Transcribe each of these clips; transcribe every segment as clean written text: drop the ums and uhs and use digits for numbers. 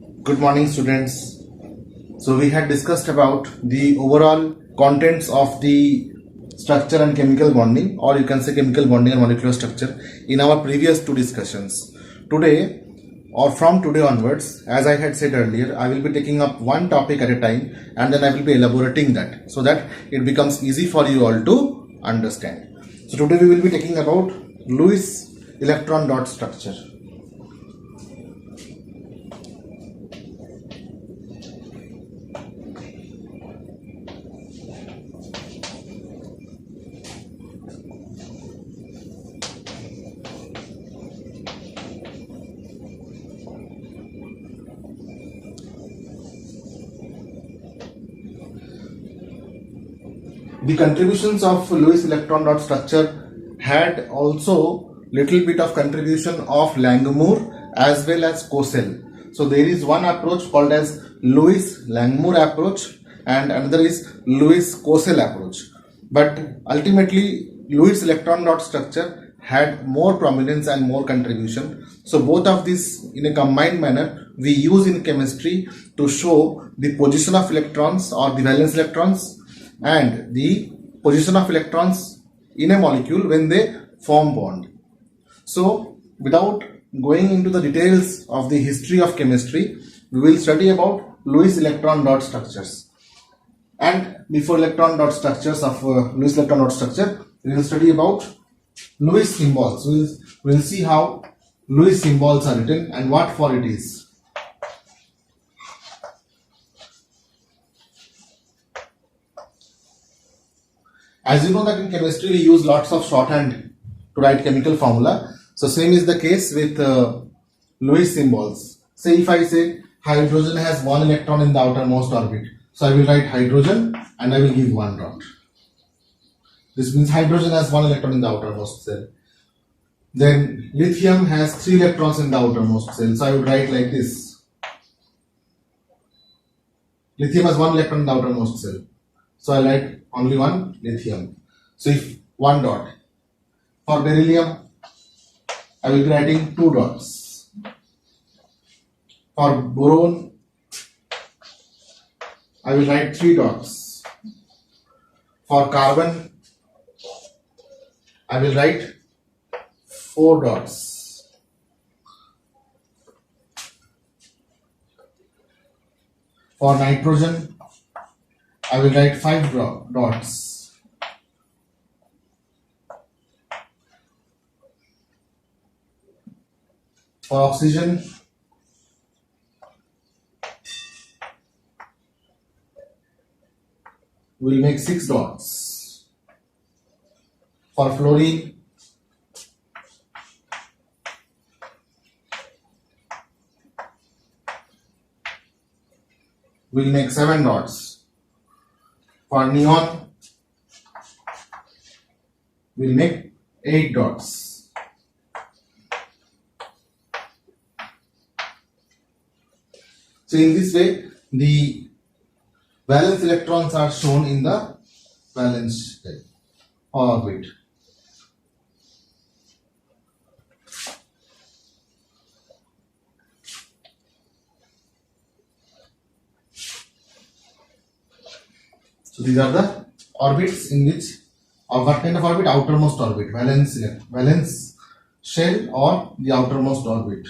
Good morning, students. So we had discussed about the overall contents of the structure and chemical bonding, or you can say chemical bonding and molecular structure, in our previous two discussions. Today, or from today onwards, as I had said earlier, I will be taking up one topic at a time and then I will be elaborating that so that it becomes easy for you all to understand. So today we will be taking about Lewis electron dot structure. The contributions of Lewis electron dot structure had also little bit of contribution of Langmuir as well as Cosell. So there is one approach called as Lewis Langmuir approach and another is Lewis Cosell approach. But ultimately Lewis electron dot structure had more prominence and more contribution. So both of these in a combined manner we use in chemistry to show the position of electrons or the valence electrons and the position of electrons in a molecule when they form bond. So without going into the details of the history of chemistry, we will study about Lewis electron dot structures. And before electron dot structures of Lewis electron dot structure, we will study about Lewis symbols. We will see how Lewis symbols are written and what for it is. As you know that in chemistry we use lots of shorthand to write chemical formula. So same is the case with Lewis symbols. Say if I say hydrogen has one electron in the outermost orbit. So I will write hydrogen and I will give one dot. This means hydrogen has one electron in the outermost cell. Then lithium has 3 electrons in the outermost cell. So I would write like this. Lithium has 1 electron in the outermost cell. So I write only one lithium. So if one dot. For beryllium, I will be writing 2 dots. For boron, I will write 3 dots. For carbon, I will write 4 dots. For nitrogen, I will write 5 dots. For oxygen, we will make 6 dots. For fluorine, we will make 7 dots. For neon, we will make 8 dots. So in this way, the valence electrons are shown in the valence orbit. So these are the orbits in which, or what kind of orbit? Outermost orbit, valence shell or the outermost orbit.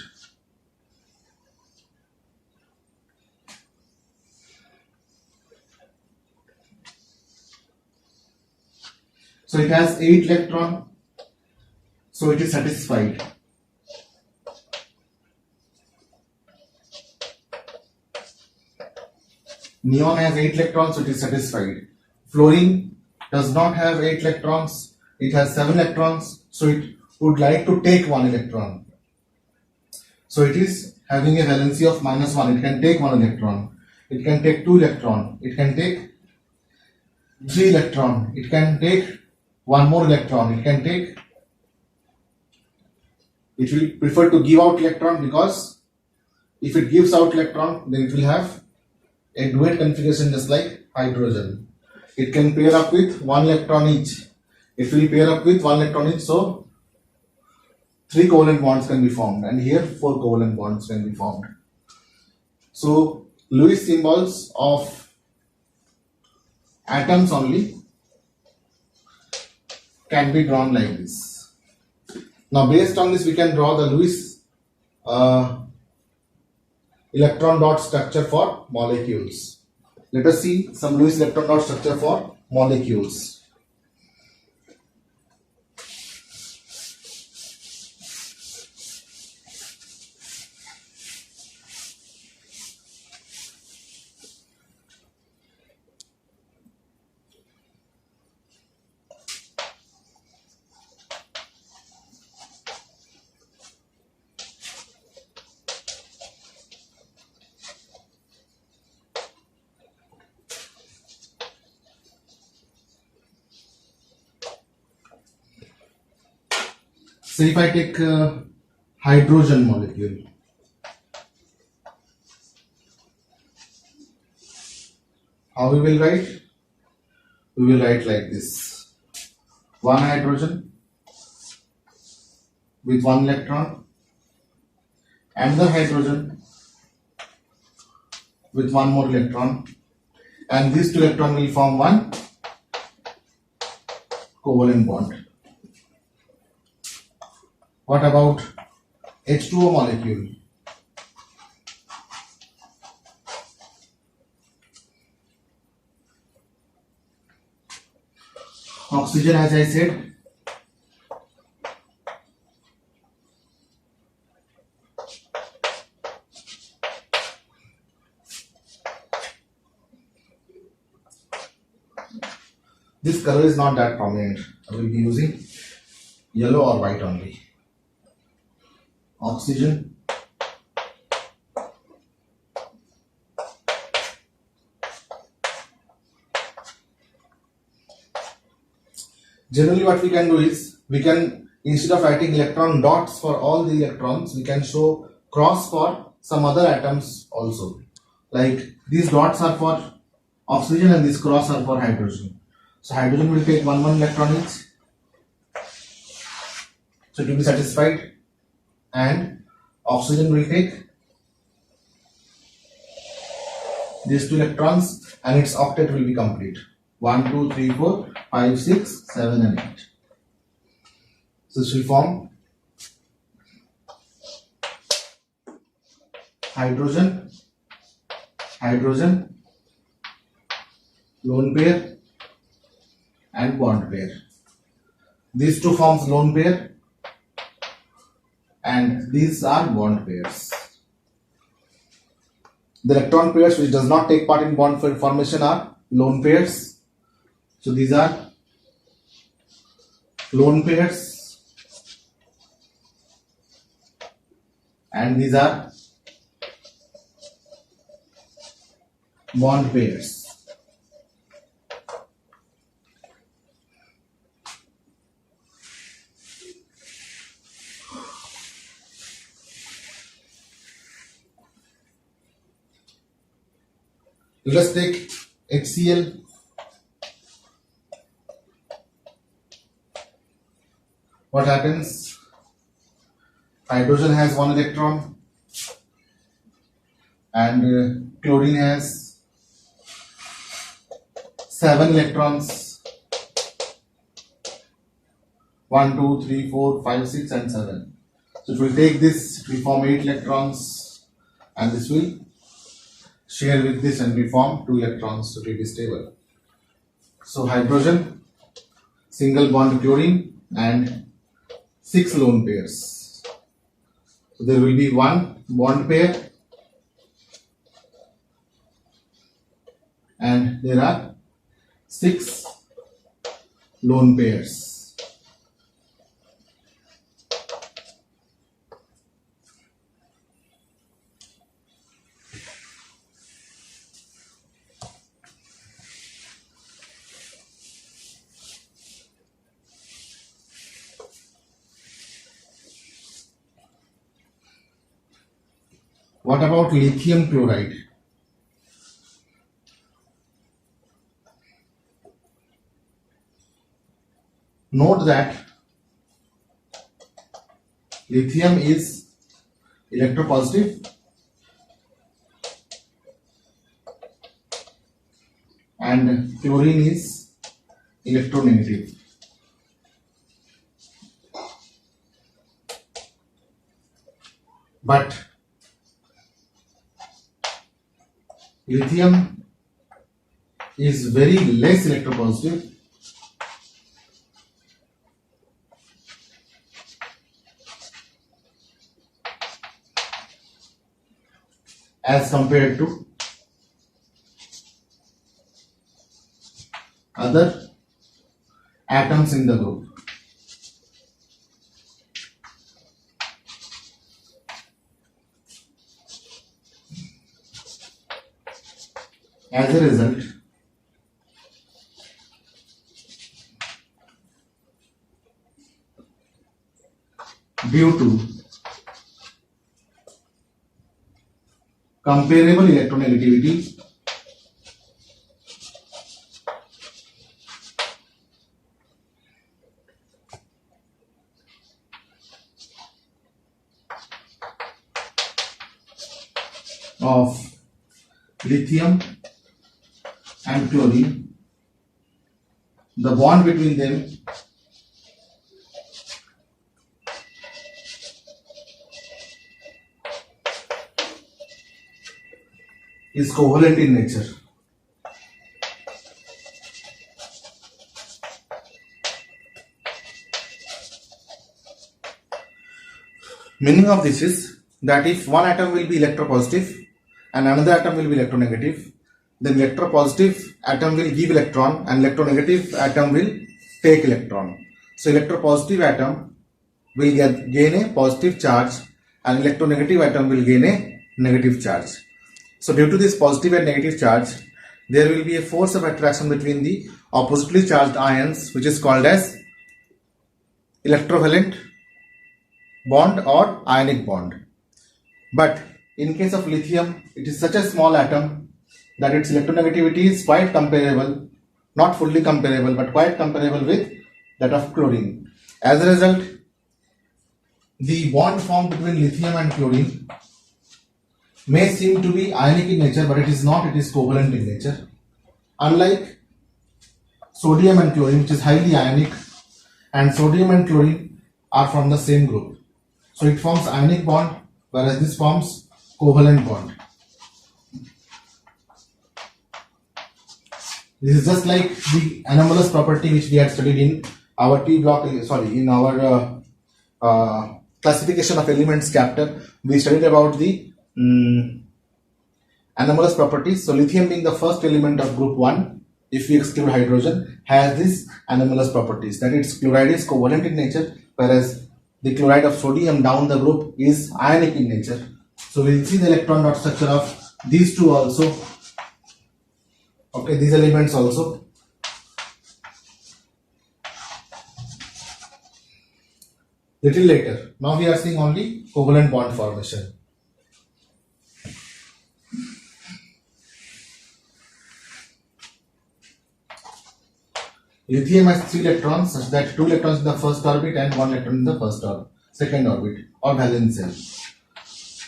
So it has 8 electrons, so it is satisfied. Neon has 8 electrons, so it is satisfied. Fluorine does not have 8 electrons, it has 7 electrons, so it would like to take 1 electron. So it is having a valency of -1, it can take 1 electron, it can take 2 electron, it can take 3 electron, it can take 1 more electron, it can take, it will prefer to give out electron because if it gives out electron, then it will have a duet configuration just like hydrogen. It can pair up with 1 electron each. It will pair up with 1 electron each, so 3 covalent bonds can be formed, and here 4 covalent bonds can be formed. So Lewis symbols of atoms only can be drawn like this. Now based on this we can draw the Lewis electron dot structure for molecules. Let us see some Lewis electron dot structure for molecules. So if I take a hydrogen molecule, how we will write? We will write like this: one hydrogen with one electron, another hydrogen with one more electron, and these two electrons will form one covalent bond. What about H2O molecule? Oxygen, as I said, this color is not that prominent. I will be using yellow or white only. Oxygen, generally what we can do is, we can, instead of writing electron dots for all the electrons, we can show cross for some other atoms also. Like these dots are for oxygen and these cross are for hydrogen. So hydrogen will take one electron each, so it will be satisfied, and oxygen will take these two electrons and its octet will be complete. 1, 2, 3, 4, 5, 6, 7 and 8. So this will form hydrogen, hydrogen, lone pair and bond pair. These two forms lone pair and these are bond pairs. The electron pairs which does not take part in bond formation are lone pairs. So these are lone pairs and these are bond pairs. Let's take HCl. What happens? Hydrogen has one electron and chlorine has 7 electrons. 1, 2, 3, 4, 5, 6 and 7. So it will take this, it will form 8 electrons and this will share with this and will form 2 electrons, so it will be stable. So hydrogen, single bond chlorine and 6 lone pairs. So there will be 1 bond pair and there are 6 lone pairs. What about lithium chloride? Note that lithium is electropositive and chlorine is electronegative. But lithium is very less electropositive as compared to other atoms in the group. As a result, due to comparable electronegativity, of lithium and chlorine, the bond between them is covalent in nature. Meaning of this is that if one atom will be electropositive and another atom will be electronegative, then electropositive atom will give electron and electronegative atom will take electron. So electropositive atom will gain a positive charge and electronegative atom will gain a negative charge. So due to this positive and negative charge, there will be a force of attraction between the oppositely charged ions, which is called as electrovalent bond or ionic bond. But in case of lithium, it is such a small atom that its electronegativity is quite comparable, not fully comparable, but quite comparable with that of chlorine. As a result, the bond formed between lithium and chlorine may seem to be ionic in nature, but it is not, it is covalent in nature. Unlike sodium and chlorine, which is highly ionic, and sodium and chlorine are from the same group. So it forms ionic bond, whereas this forms covalent bond. This is just like the anomalous property which we had studied in our classification of elements chapter. We studied about the anomalous properties. So lithium being the first element of group 1, if we exclude hydrogen, has these anomalous properties, that its chloride is covalent in nature, whereas the chloride of sodium down the group is ionic in nature. So we will see the electron dot structure of these two also. Okay, these elements also. Little later. Now we are seeing only covalent bond formation. Lithium has 3 electrons, such that 2 electrons in the first orbit and 1 electron in the second orbit or valence shell.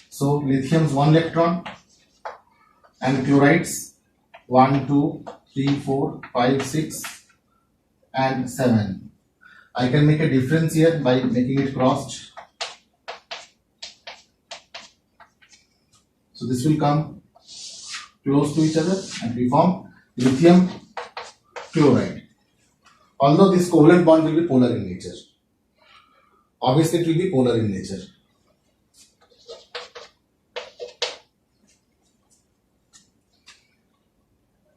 So lithium's 1 electron and chlorides 1, 2, 3, 4, 5, 6 and 7. I can make a difference here by making it crossed. So this will come close to each other and we form lithium chloride. Although this covalent bond will be polar in nature. Obviously it will be polar in nature.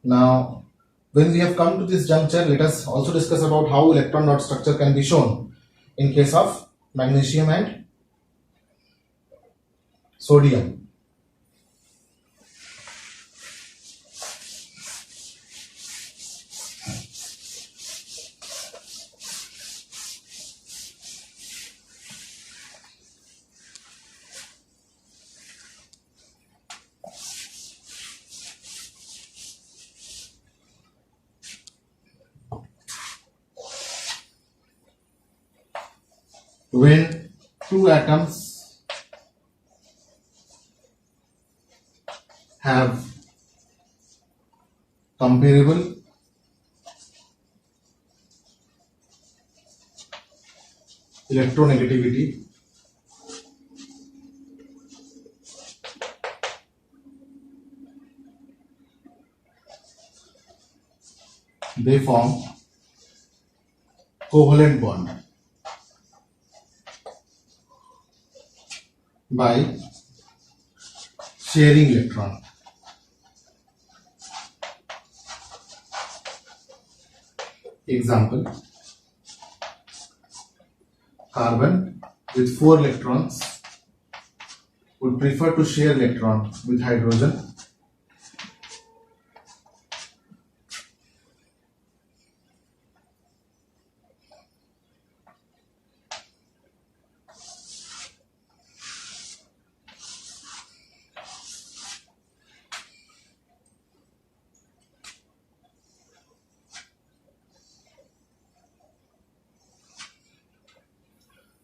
Now, when we have come to this juncture, let us also discuss about how electron dot structure can be shown in case of magnesium and sodium. When two atoms have comparable electronegativity they form covalent bond by sharing electron. Example, carbon with 4 electrons would prefer to share electron with hydrogen,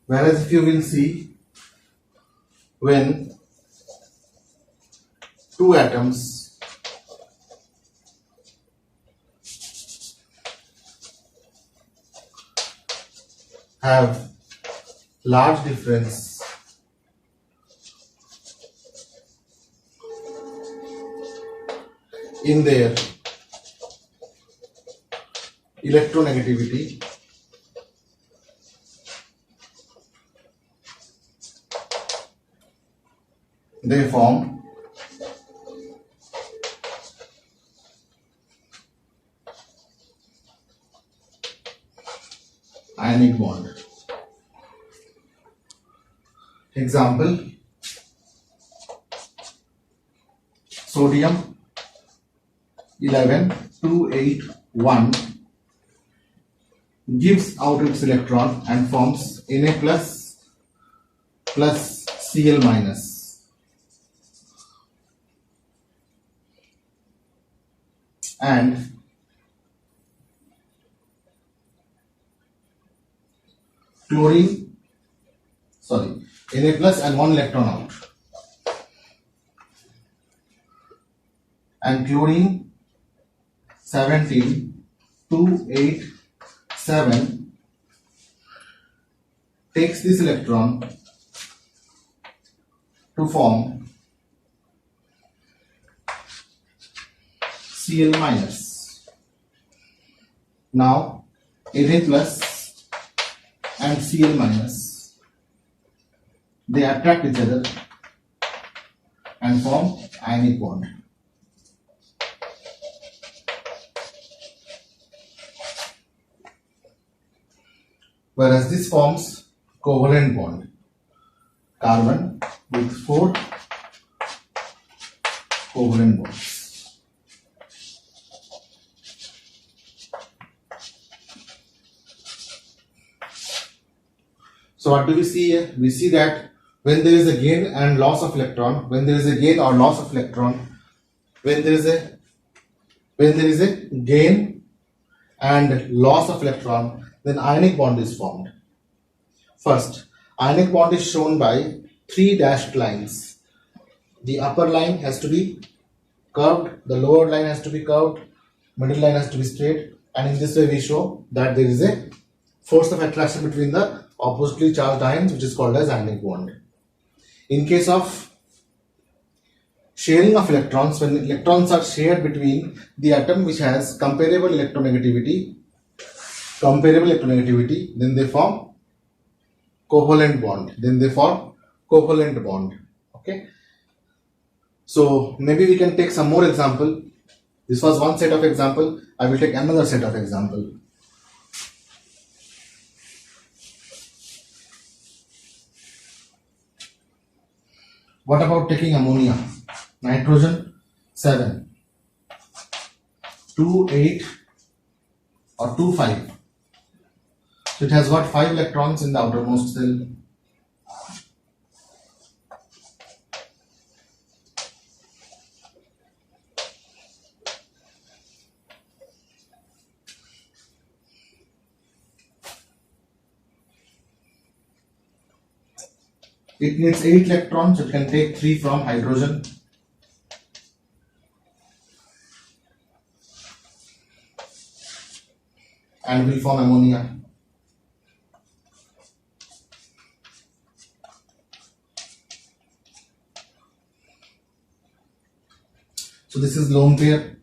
whereas if you will see, when two atoms have large difference in their electronegativity, they form ionic bond. Example, sodium 11281 gives out its electron and forms Na plus Cl minus, and Na plus and 1 electron out, and chlorine 17287 takes this electron to form Cl minus. Now Na plus and Cl minus, they attract each other and form ionic bond. Whereas this forms covalent bond, carbon with 4 covalent bonds. So what do we see here? We see that when there is a gain and loss of electron, when there is a gain or loss of electron, when there is a gain and loss of electron, then ionic bond is formed. First, ionic bond is shown by 3 dashed lines. The upper line has to be curved, the lower line has to be curved, middle line has to be straight, and in this way we show that there is a force of attraction between the oppositely charged ions, which is called as ionic bond. In case of sharing of electrons, when electrons are shared between the atom which has comparable electronegativity, then they form covalent bond. Okay. So maybe we can take some more example. This was one set of example. I will take another set of example. What about taking ammonia? Nitrogen 7, 2, 8 or 2, 5. So it has got 5 electrons in the outermost cell. It needs 8 electrons, so it can take 3 from hydrogen. and will form ammonia. So this is lone pair.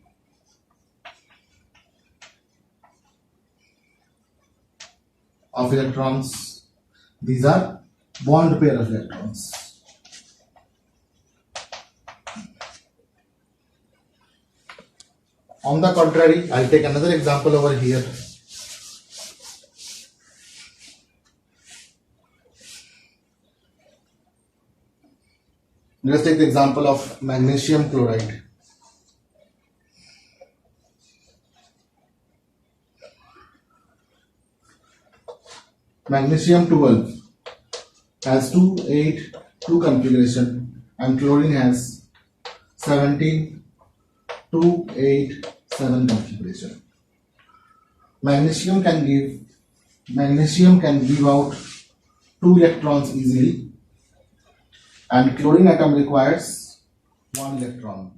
Of electrons. These are bond pair of electrons. On the contrary, I'll take another example over here. Let's take the example of magnesium chloride. Magnesium 12 has 2, 8, 2 configuration, and chlorine has 17, 2, 8, 7 configuration. Magnesium can give out 2 electrons easily, and chlorine atom requires 1 electron.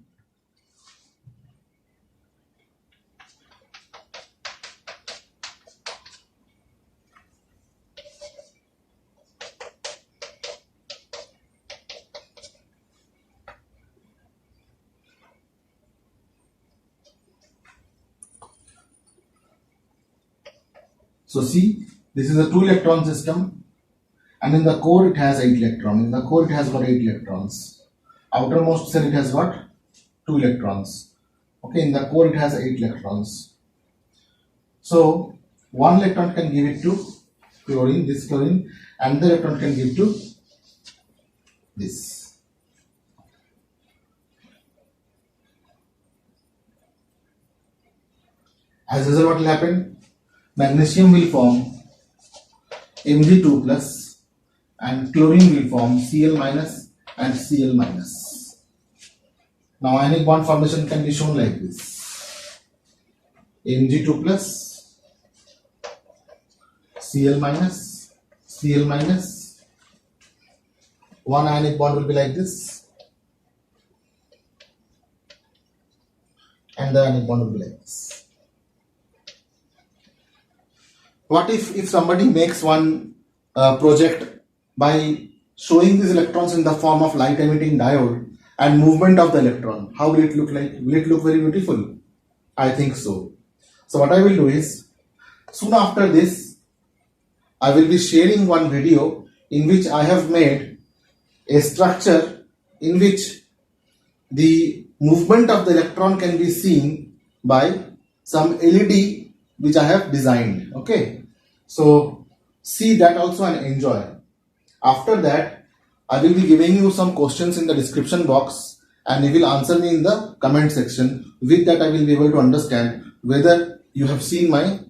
So see, this is a 2 electron system, and in the core it has 8 electrons. In the core it has got 8 electrons. Outermost cell it has got 2 electrons. Okay, in the core it has 8 electrons. So 1 electron can give it to chlorine, this chlorine, and the electron can give to this. As a result, what will happen? Magnesium will form Mg2 plus and chlorine will form Cl minus and Cl minus. Now ionic bond formation can be shown like this: Mg2 plus, Cl minus, Cl minus. One ionic bond will be like this, and the ionic bond will be like this. What if somebody makes one project by showing these electrons in the form of light emitting diode and movement of the electron? How will it look like? Will it look very beautiful? I think so. So what I will do is, soon after this, I will be sharing one video in which I have made a structure in which the movement of the electron can be seen by some LED which I have designed. Okay. So see that also and enjoy. After that, I will be giving you some questions in the description box and you will answer me in the comment section. With that, I will be able to understand whether you have seen my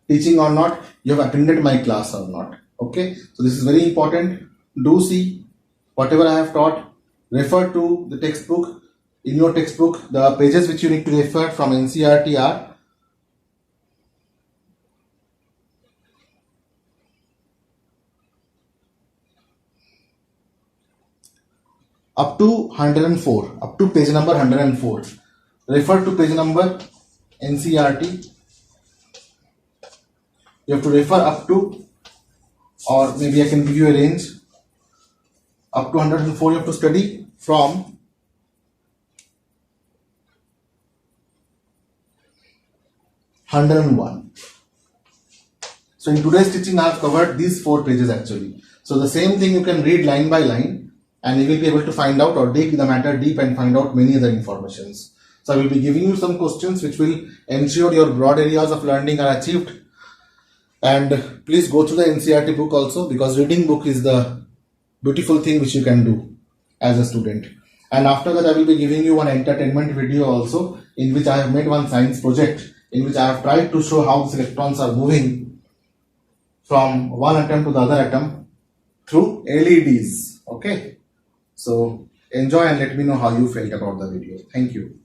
teaching or not, you have attended my class or not. Okay, so this is very important. Do see whatever I have taught. Refer to the textbook. In your textbook, the pages which you need to refer from NCERT are up to 104, up to page number 104. Refer to page number NCERT. You have to refer up to, or maybe I can give you a range, up to 104 you have to study from 101. So in today's teaching I have covered these 4 pages actually. So the same thing you can read line by line and you will be able to find out or dig the matter deep and find out many other informations. So I will be giving you some questions which will ensure your broad areas of learning are achieved. And please go through the NCERT book also, because reading book is the beautiful thing which you can do as a student. And after that I will be giving you one entertainment video also, in which I have made one science project in which I have tried to show how these electrons are moving from one atom to the other atom through LEDs. Okay. So enjoy and let me know how you felt about the video. Thank you.